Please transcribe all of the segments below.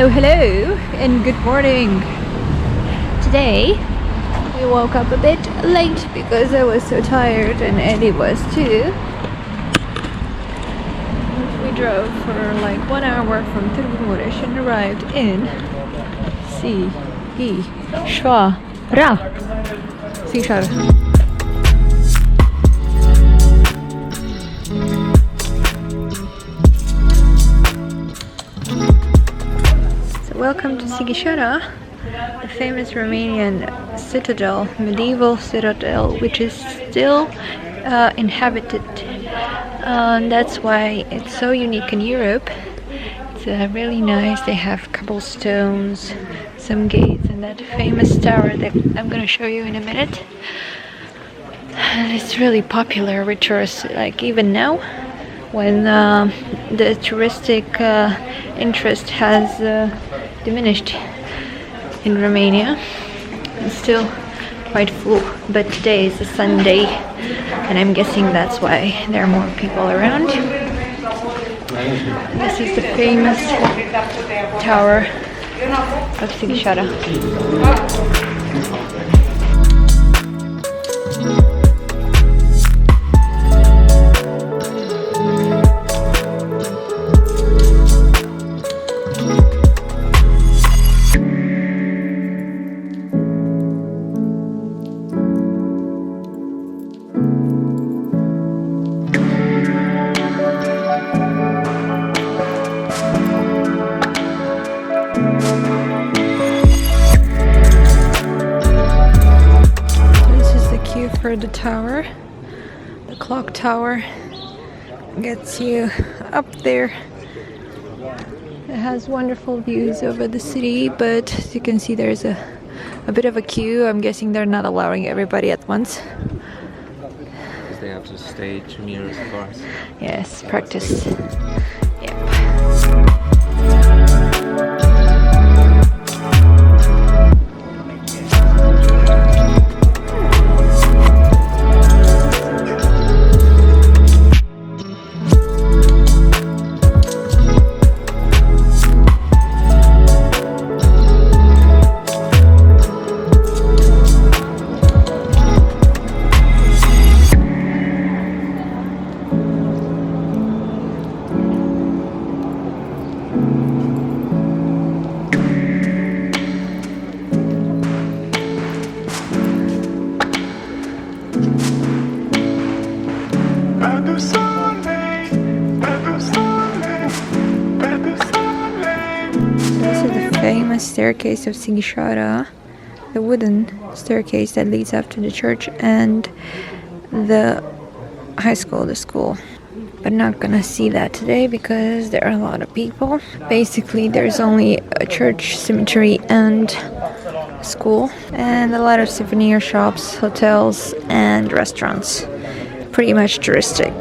Hello and good morning. Today we woke up a bit late because I was so tired and Eddie was too. We drove for like 1 hour from Târgu and arrived in Sighisoara. Welcome to Sighisoara, the famous Romanian citadel, medieval citadel, which is still inhabited. That's why it's so unique in Europe. It's really nice. They have cobblestones, some gates, and that famous tower that I'm going to show you in a minute. And it's really popular with tourists, like even now, when the touristic interest has diminished in Romania. It's still quite full, but today is a Sunday and I'm guessing that's why there are more people around. This is the famous tower of Sighisoara. For the tower, the clock tower gets you up there. It has wonderful views over the city, but as you can see there's a bit of a queue. I'm guessing they're not allowing everybody at once. Because they have to stay 2 meters apart. Yes, practice. Yep. Famous staircase of Sighisoara, the wooden staircase that leads up to the church and the high school, the school. But not gonna see that today because there are a lot of people. Basically there's only a church, cemetery and school, and a lot of souvenir shops, hotels and restaurants. Pretty much touristic.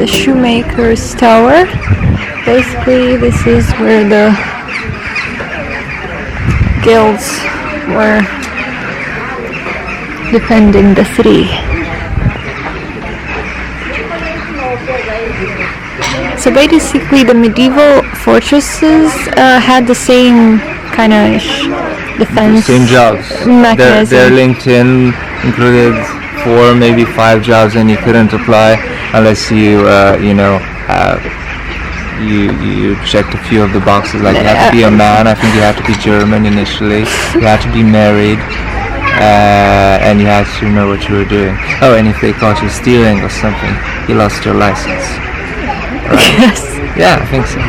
the Shoemaker's Tower. Basically, this is where the guilds were defending the city. So basically, the medieval fortresses had the same kind of defense Same jobs. mechanism. Their LinkedIn included 4, maybe 5 jobs, and you couldn't apply unless you you checked a few of the boxes. Like you have to be a man. I think you have to be German initially. You have to be married, and you had to know what you were doing. Oh, and if they caught you stealing or something, you lost your license. Right? Yes. Yeah, I think so.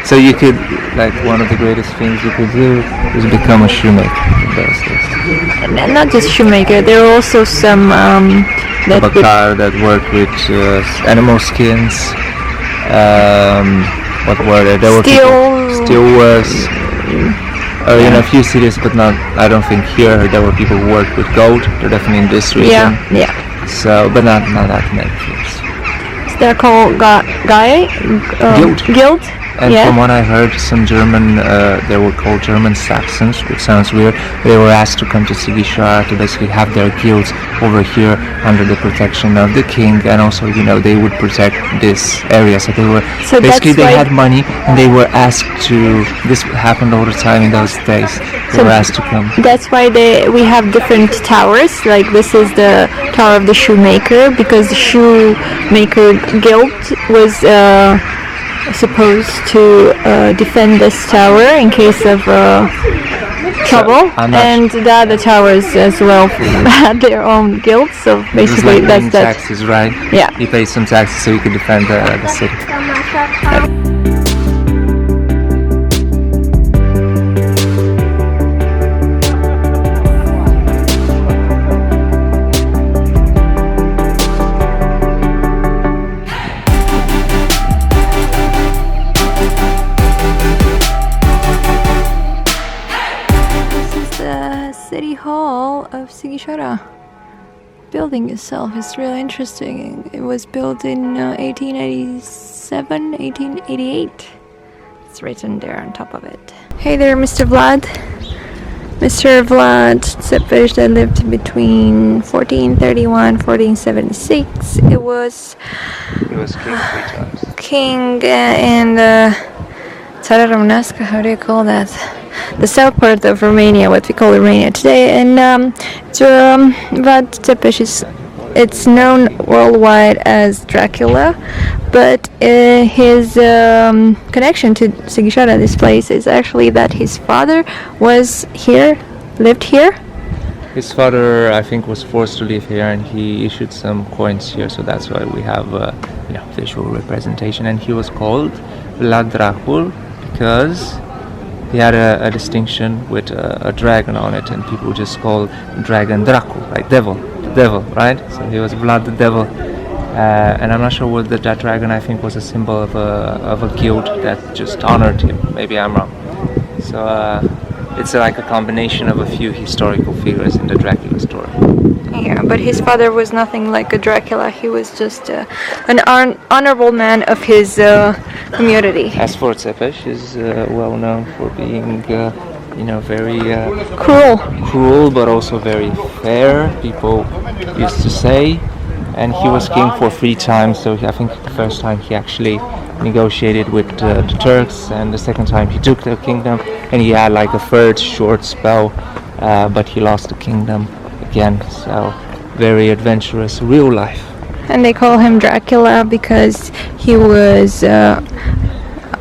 So you could, like, one of the greatest things you could do is become a shoemaker in those days. And not just shoemaker, there are also some that would, Bakar that worked with animal skins. What were there? There were steelworks. In a few cities, but not. I don't think here. There were people who worked with gold. They're definitely in this region. yeah. So, but not that many years. They're called guild. And from what I heard, some German, they were called German Saxons, which sounds weird. They were asked to come to Sighisoara to basically have their guilds over here under the protection of the king, and also, they would protect this area. So they were they had money, and they were asked to. This happened all the time in those days. They were asked to come. That's why we have different towers. Like this is the Tower of the Shoemaker, because the Shoemaker Guild was supposed to defend this tower in case of trouble, and the other towers as well had their own guilds. So basically, that's taxes, right? Yeah. You pay some taxes so you could defend the city. City Hall of Sighisoara. Building itself is really interesting. It was built in 1887, 1888. It's written there on top of it. Hey there, Mr. Vlad. Mr. Vlad Dracula that lived between 1431 1476. He was king 3 times. King in Țara Românească, how do you call that? The south part of Romania, what we call Romania today, and Vlad Dracula it's known worldwide as Dracula, but his connection to Sighisoara, this place, is actually that his father lived here. His father, I think, was forced to live here, and he issued some coins here, so that's why we have visual representation. And he was called Vlad Dracula because he had a distinction with a dragon on it, and people just call dragon Dracula, like devil, right? So he was Vlad the Devil, and I'm not sure what that dragon, I think, was a symbol of a guild that just honored him. Maybe I'm wrong. So it's like a combination of a few historical figures in the Dracula story. Yeah, but his father was nothing like a Dracula. He was just an honorable man of his community. As for Țepeș, is well known for being, very cruel, but also very fair. People used to say, and he was king for 3 times. So I think the first time he actually negotiated with the Turks, and the second time he took the kingdom, and he had like a 3rd short spell, but he lost the kingdom again. So very adventurous, real life. And they call him Dracula because he was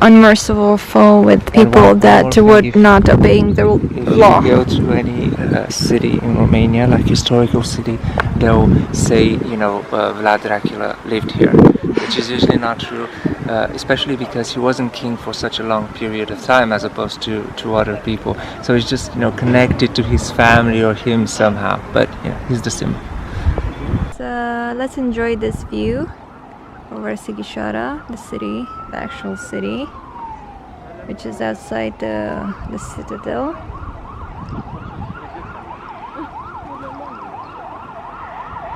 unmerciful with people that would not obeying the law. If you go to any city in Romania, like historical city, they'll say, Vlad Dracula lived here, which is usually not true, especially because he wasn't king for such a long period of time as opposed to other people. So he's just, connected to his family or him somehow, but, he's the symbol. So let's enjoy this view over Sighisoara, the city, the actual city, which is outside the Citadel.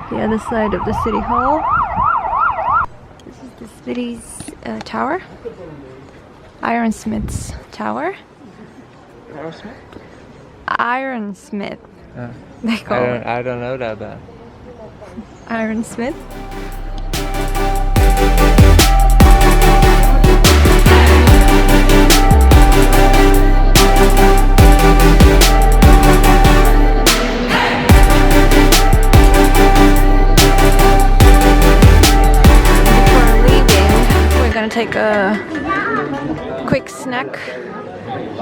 The other side of the city hall. This is the city's tower. Ironsmith's tower. Ironsmith? Ironsmith. They call it I don't know that bad. Ironsmith. Before leaving, we're gonna take a quick snack.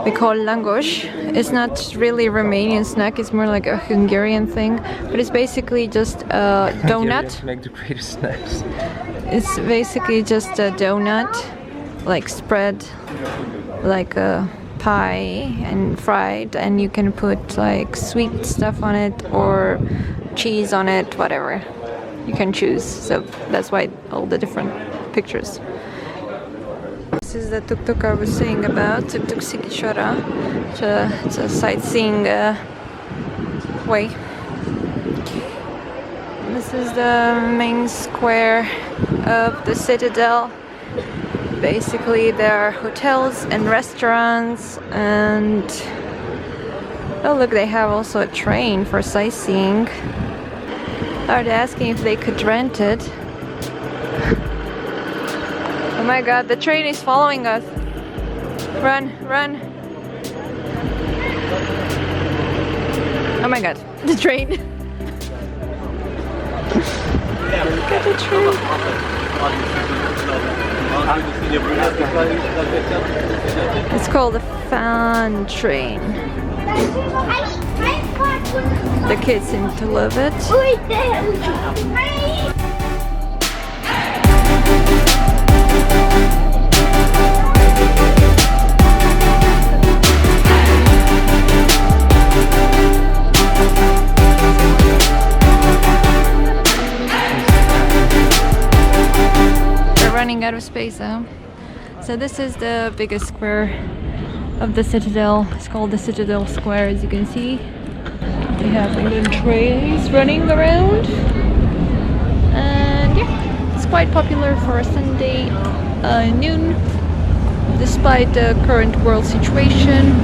We call langosh. It's not really a Romanian snack, it's more like a Hungarian thing, but it's basically just a donut. Make the greatest snacks. It's basically just a donut, like spread like a pie and fried, and you can put like sweet stuff on it or cheese on it, whatever. You can choose, so that's why all the different pictures. This is the tuk-tuk I was saying about, tuk-tuk Sighisoara. It's a sightseeing way. This is the main square of the Citadel. Basically there are hotels and restaurants, and oh look, they have also a train for sightseeing. Oh, they're asking if they could rent it. Oh my god, the train is following us. Run, run. Oh my god, the train. Look at the train. It's called a fan train. The kids seem to love it. Running out of space, huh? So this is the biggest square of the Citadel. It's called the Citadel Square, as you can see. They have wooden trains running around, and yeah, it's quite popular for a Sunday noon, despite the current world situation.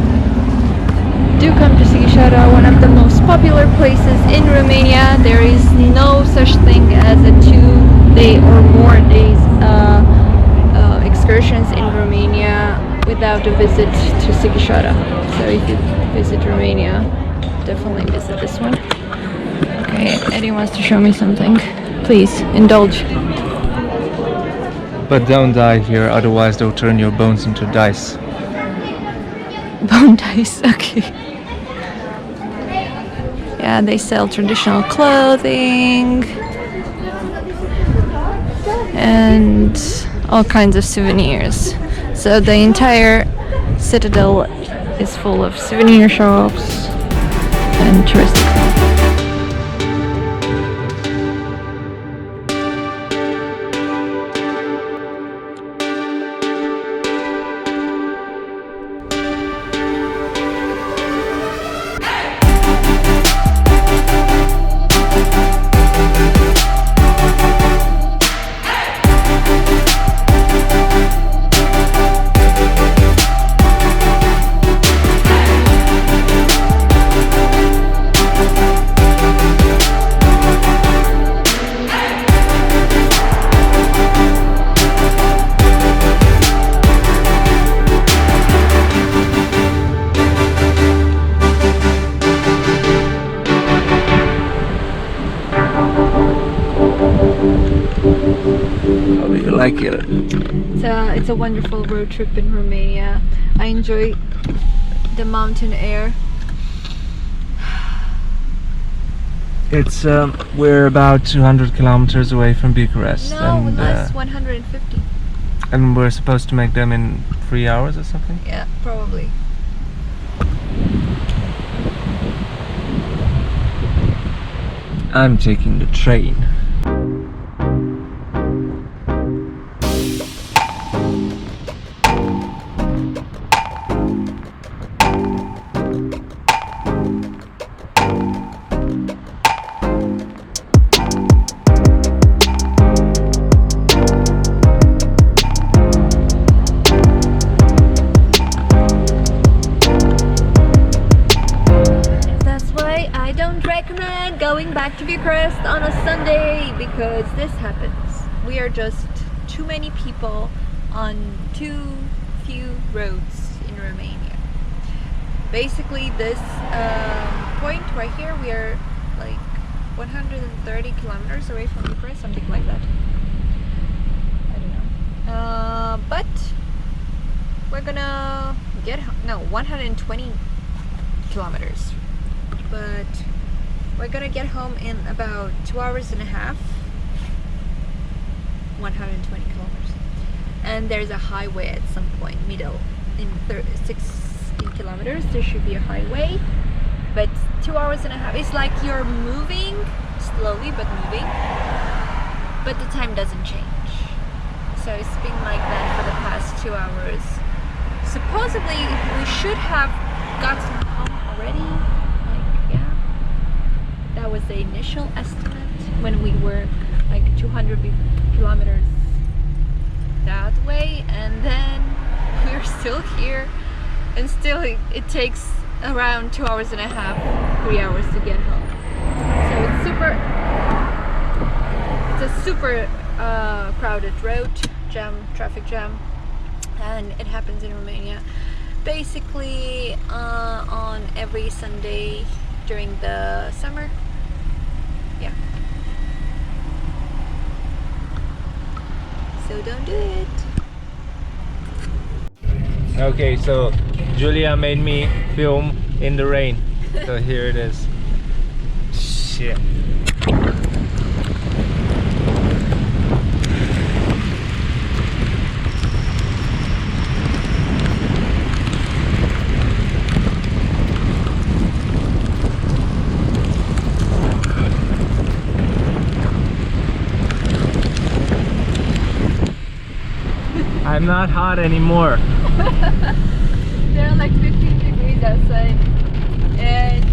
Do come to Sighisoara, one of the most popular places in Romania. There is no such thing as a 2-day or more days excursions in Romania without a visit to Sighisoara. So if you visit Romania, definitely visit this one. Okay, Eddie wants to show me something. Please, indulge. But don't die here, otherwise they'll turn your bones into dice. Bone dice, okay. Yeah, they sell traditional clothing and all kinds of souvenirs. So the entire Citadel is full of souvenir shops and touristic spots. How do you like it? It's a wonderful road trip in Romania. I enjoy the mountain air. It's we're about 200 kilometers away from Bucharest, No, and less, 150. and we're supposed to make them in 3 hours or something. Yeah, probably. I'm taking the train. because this happens. We are just too many people on too few roads in Romania. Basically this point right here, we are like 130 kilometers away from Bucharest, something like that. I don't know. But we're gonna get 120 kilometers. But we're gonna get home in about 2 hours and a half. 120 kilometers. And there's a highway at some point, middle, in 16 kilometers. There should be a highway. But 2 hours and a half, it's like you're moving slowly but moving, but the time doesn't change. So it's been like that for the past 2 hours. Supposedly we should have gotten home already. Like, yeah, that was the initial estimate when we were like 200 kilometers that way, and then we're still here, and still it takes around 2 hours and a half, 3 hours to get home. So it's a super crowded road, traffic jam, and it happens in Romania basically on every Sunday during the summer. Yeah. So don't do it. Okay, so Julia made me film in the rain. So here it is. Shit. I'm not hot anymore. There are like 15 degrees outside, and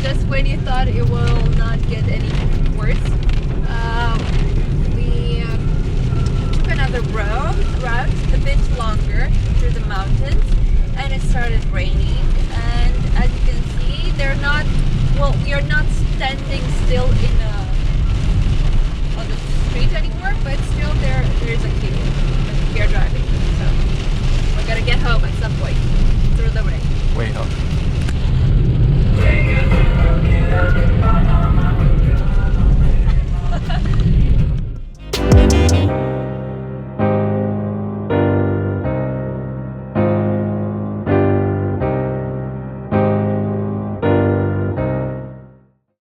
just when you thought it will not get any worse, we took another route a bit longer through the mountains, and it started raining. And as you can see, they're not, well, we are not standing still in on the street anymore, but still there